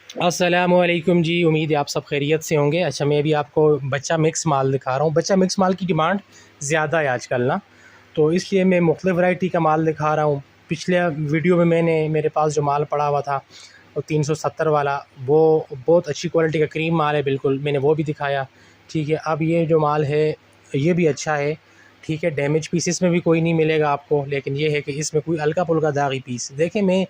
अस्सलामुअलैकुम जी, उम्मीद है आप सब खैरियत से होंगे। अच्छा, मैं भी आपको बच्चा मिक्स माल दिखा रहा हूँ। बच्चा मिक्स माल की डिमांड ज़्यादा है आजकल ना, तो इसलिए मैं मुख्तलिफ़ वैरायटी का माल दिखा रहा हूँ। पिछले वीडियो में मैंने मेरे पास जो माल पड़ा हुआ था वो 370 वाला, वो बहुत अच्छी क्वालिटी का क्रीम माल है बिल्कुल, मैंने वो भी दिखाया। ठीक है, अब ये जो माल है ये भी अच्छा है। ठीक है, डैमेज पीस इसमें भी कोई नहीं मिलेगा आपको, लेकिन ये है कि इसमें कोई हल्का पुल्का दागी पीस देखें। मैं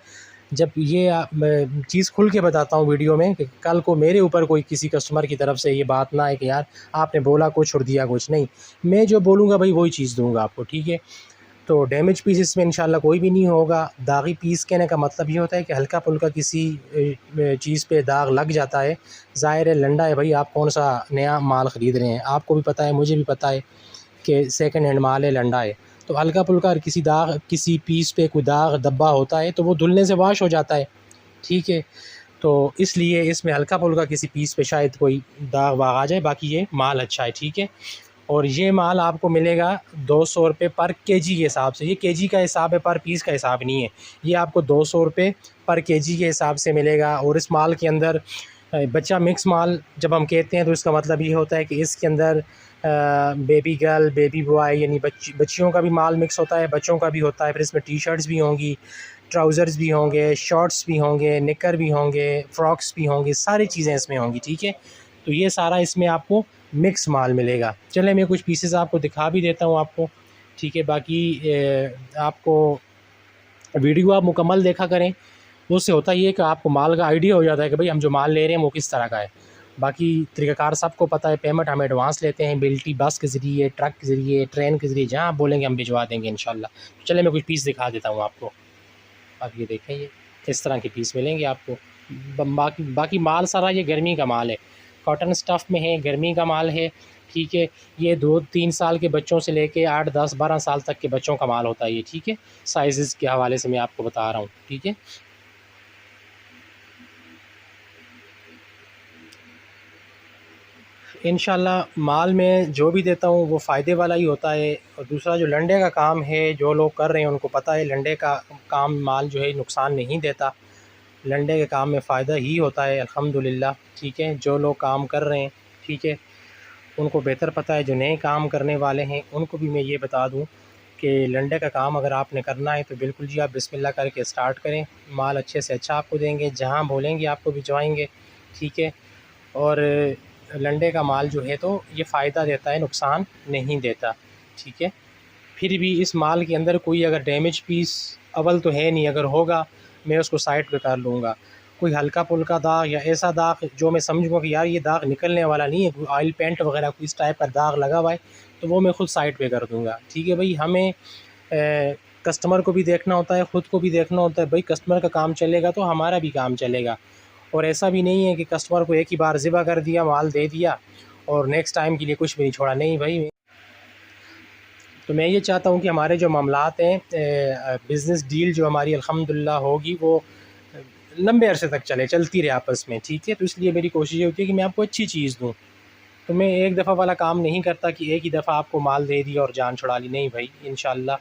जब ये चीज़ खुल के बताता हूँ वीडियो में कि कल को मेरे ऊपर कोई किसी कस्टमर की तरफ से ये बात ना आए कि यार आपने बोला कुछ और दिया कुछ। नहीं, मैं जो बोलूँगा भाई वही चीज़ दूँगा आपको। ठीक है, तो डैमेज पीस इसमें इंशाल्लाह कोई भी नहीं होगा। दागी पीस कहने का मतलब ये होता है कि हल्का पुल्का किसी चीज़ पे दाग लग जाता है। ज़ाहिर है लंडा है भाई, आप कौन सा नया माल ख़रीद रहे हैं, आपको भी पता है मुझे भी पता है कि सेकंड हैंड माल है, लंडा है। तो हल्का पुल्का किसी दाग किसी पीस पे कोई दाग धब्बा होता है तो वो धुलने से वाश हो जाता है। ठीक है, तो इसलिए इसमें हल्का-फुल्का किसी पीस पे शायद कोई दाग वाग आ जाए, बाकी ये माल अच्छा है। ठीक है, और ये माल आपको मिलेगा 200 रुपये पर केजी के हिसाब से। ये केजी का हिसाब है, पर पीस का हिसाब नहीं है। ये आपको 200 रुपये पर केजी के हिसाब से मिलेगा। और इस माल के अंदर बच्चा मिक्स माल जब हम कहते हैं तो इसका मतलब ये होता है कि इसके अंदर बेबी गर्ल, बेबी बॉय यानी बच्चियों का भी माल मिक्स होता है, बच्चों का भी होता है। फिर इसमें टी-शर्ट्स भी होंगी, ट्राउज़र्स भी होंगे, शॉर्ट्स भी होंगे, निकर भी होंगे, फ्रॉक्स भी होंगी, सारी चीज़ें इसमें होंगी। ठीक है, तो ये सारा इसमें आपको मिक्स माल मिलेगा। चलें मैं कुछ पीसेस आपको दिखा भी देता हूँ आपको। ठीक है, बाकी आपको वीडियो आप मुकम्मल देखा करें, उससे होता ये है कि आपको माल का आइडिया हो जाता है कि भाई हम जो माल ले रहे हैं वो किस तरह का है। बाकी तरीक़ाकार सबको पता है, पेमेंट हम एडवांस लेते हैं, बिल्टी बस के ज़रिए, ट्रक के ज़रिए, ट्रेन के ज़रिए, जहाँ आप बोलेंगे हम भिजवा देंगे इंशाल्लाह। तो चलें मैं कुछ पीस दिखा देता हूँ आपको। आप ये देखें, ये इस तरह के पीस मिलेंगे आपको। बाकी बाकी माल सारा ये गर्मी का माल है, कॉटन स्टफ़ में है, गर्मी का माल है। ठीक है, ये 2-3 साल के बच्चों से लेके 8, 10, 12 साल तक के बच्चों का माल होता है ये। ठीक है, साइज़ के हवाले से मैं आपको बता रहा हूँ। ठीक है, इंशाल्लाह माल में जो भी देता हूँ वो फ़ायदे वाला ही होता है। और दूसरा जो लंडे का काम है, जो लोग कर रहे हैं उनको पता है लंडे का काम माल जो है नुकसान नहीं देता। लंडे के काम में फ़ायदा ही होता है अल्हम्दुलिल्लाह। ठीक है, जो लोग काम कर रहे हैं, ठीक है, उनको बेहतर पता है। जो नए काम करने वाले हैं उनको भी मैं ये बता दूँ कि लंडे का काम अगर आपने करना है तो बिल्कुल जी आप बिस्मिल्लाह करके स्टार्ट करें। माल अच्छे से अच्छा आपको देंगे, जहाँ बोलेंगे आपको भिजवाएँगे। ठीक है, और लंडे का माल जो है तो ये फ़ायदा देता है, नुकसान नहीं देता। ठीक है, फिर भी इस माल के अंदर कोई अगर डैमेज पीस अव्वल तो है नहीं, अगर होगा मैं उसको साइड पे कर लूँगा। कोई हल्का-फुल्का दाग या ऐसा दाग जो मैं समझूँगा कि यार ये दाग निकलने वाला नहीं है, कोई ऑयल पेंट वग़ैरह कोई इस टाइप का दाग लगा हुआ है, तो वो मैं खुद साइड पे कर दूँगा। ठीक है भई, हमें कस्टमर को भी देखना होता है, ख़ुद को भी देखना होता है। भई कस्टमर का काम चलेगा तो हमारा भी काम चलेगा। और ऐसा भी नहीं है कि कस्टमर को एक ही बार ज़िबा कर दिया, माल दे दिया और नेक्स्ट टाइम के लिए कुछ भी नहीं छोड़ा। नहीं भाई, तो मैं ये चाहता हूँ कि हमारे जो मामलात हैं, बिज़नेस डील जो हमारी अल्हम्दुलिल्लाह होगी वो लंबे अरसे तक चलती रहे आपस में। ठीक है, तो इसलिए मेरी कोशिश ये होती है कि मैं आपको अच्छी चीज़ दूँ। तो मैं एक दफ़ा वाला काम नहीं करता कि एक ही दफ़ा आपको माल दे दिया और जान छुड़ा ली। नहीं भाई, इंशाल्लाह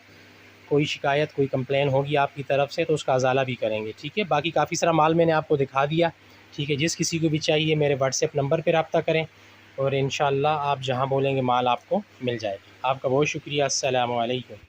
कोई शिकायत, कोई कंप्लेन होगी आपकी तरफ से तो उसका अज़ाला भी करेंगे। ठीक है, बाकी काफ़ी सारा माल मैंने आपको दिखा दिया। ठीक है, जिस किसी को भी चाहिए मेरे व्हाट्सएप नंबर पे रब्ता करें और इंशाल्लाह आप जहाँ बोलेंगे माल आपको मिल जाएगा। आपका बहुत शुक्रिया। अस्सलामु अलैकुम।